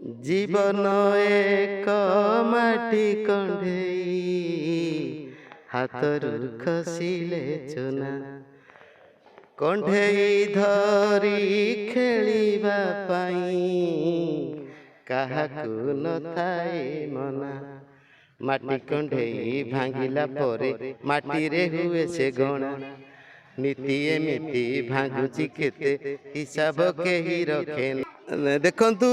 जीवन एक माटी कंढेई हाथरू खसिले चुना कंढेई धरी खेलिबा पाई काहाकू नथाए मना। माटी कंढेई भांगिला परे माटी रे हुए से गणा नीति एमिति भांगुची केते हिसाब केही रखे। देखंतु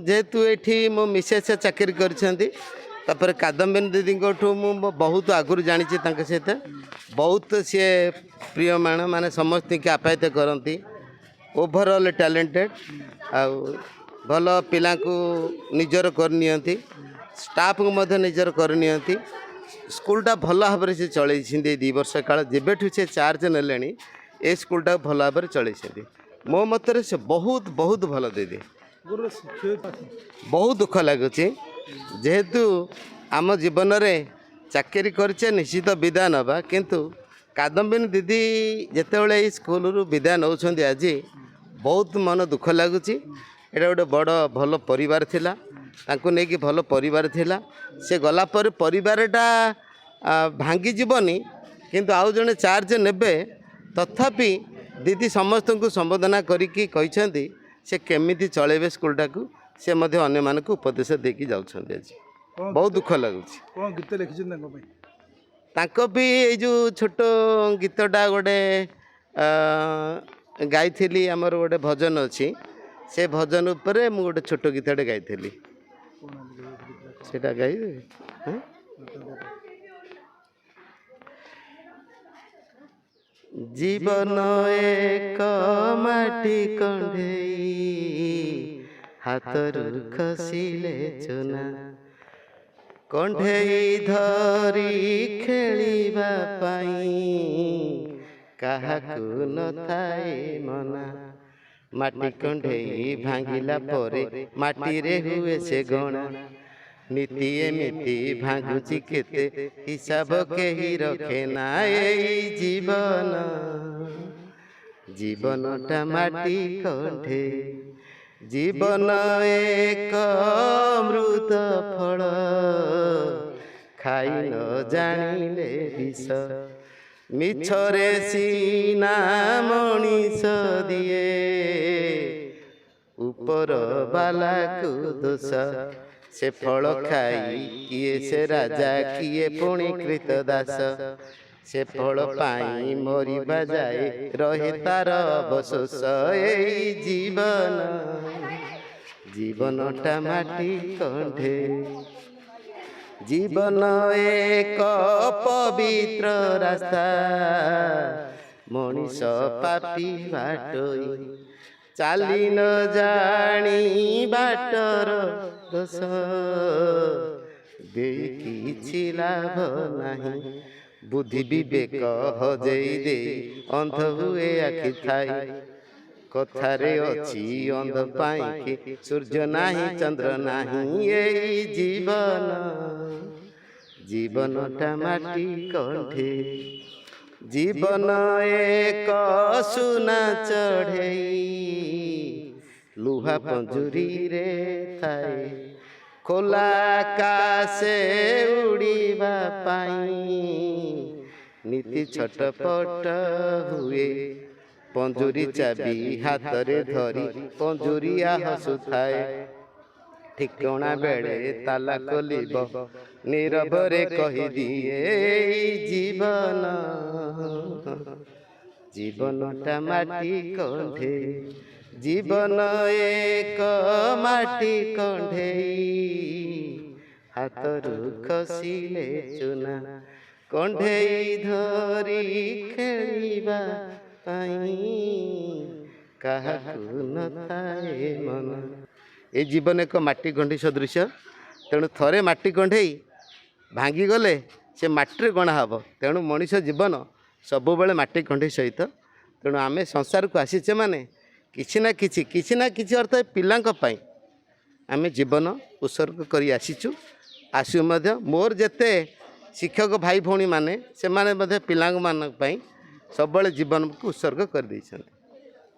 जेहेतु एठी मो मिसेस चाकरी करछंती तापर कादम्बिनी दीदी मु बहुत आगुरी जानी सहित बहुत सी प्रिय माने समस्त के आप्यायित करती ओभरऑल टैलेंटेड आउ भल पिला को निजर करनी स्टाफ को मध्य निजर करनी स्कूलटा भल भाव से चलई 2 वर्ष काल जेबेठू से चार्ज नेले ए स्कूलटा भल भाव चलई मो मतरे से बहुत बहुत भल दीदी बहुत दुख लगुच जेहेतु आम जीवन में चाकरी करचे निश्चित विदा नवा किंतु कादम्बिनी दीदी जितेबाला स्कूल विदा नौ आज बहुत मन दुख लगुच। एटा गोटे बड़ भल परिवार थिला तांको नेकी भल परिवार थिला से गला पर परिवारटा भांगी जीवनी किंतु आउ जने चार्ज नेबे तथापि दीदी समस्त को संबोधना करिकी कहिसेंती से केमिति चलेबे स्कूलटा को से मध्य अन्य मान को उपदेश देकी जाउछंती। आज बहुत दुख लगुच। कोन गीत लिखिछन तांको पई तांको भी ए जो छोट गीतटा गोटे गाइथिली हमर गोटे भजन अछि से भजन उपरे मु गोटे छोट गीतटे गाइथिली सेटा गाई जीवन एक माटी कंढेई हाथरू खसिले चुना कंढेई धरी खेलिबा पाई काहाकू नथाए मना। माटी कंढेई भांगिला परे माटी रे हुए से गणा नीति एमिति भांगुची केते हिसाब केही रखे ना। जीवन जीवनटा माटी कंढे जीवन एक अमृत फल खाई न जानिले विष मिछरे सीना मनीष दिए ऊपर बाला को दोष से फल खाई किए से राजा किए पुणी कृत दास से फल पाई मरिबा जाए रहे तार अवशोष। एई जीवन जीवनटा माटी कंढे जीवन एक पवित्र रास्ता मनीष पापी बाटोई चाली न जानी बाटर दोष दे किछि लाभ नाही बुद्धि विवेक हजेई दे अंध हुए आखि थाई कथारे अछि अंध पाई के सूर्य नाही चंद्र नाही। एई जीवन जीवनटा माटी कंढे जीवन एक सुना चढ़ेई लुहा पंजुरी रे थाए खोला आकाशे उड़ीबा पाई नीति छटपट हुए पंजुरी चाबी हाथ रे धरी पंजुरिया हसुथाए ठिकणा बेले ताला खोलिब नीरवरे कहि दिए जीवन जीवनटा माटी कंढे जीवन एक माटी कंढेई हाथरू खसिले चुना कंढेई धरी खेलिबा पाई काहाकू नथाए मना। ए जीवन एक माटी कंढी सदृश तेणु थरे माटी कंढेई भांगी गले से माटी गणा हम तेणु मनीष जीवन सब बेले माटी कंढी सहित तेणु आमे संसार को आसीचे माने किछि ना किछि अर्थ पिलांक पाई आमे जीवन उत्सर्ग करी आसीचु आसु मध्य मोर जेते शिक्षक भाई भौणी माने से माने मध्य पिलांक मान पाई सब बेले जीवन को उत्सर्ग कर दैछन्ति।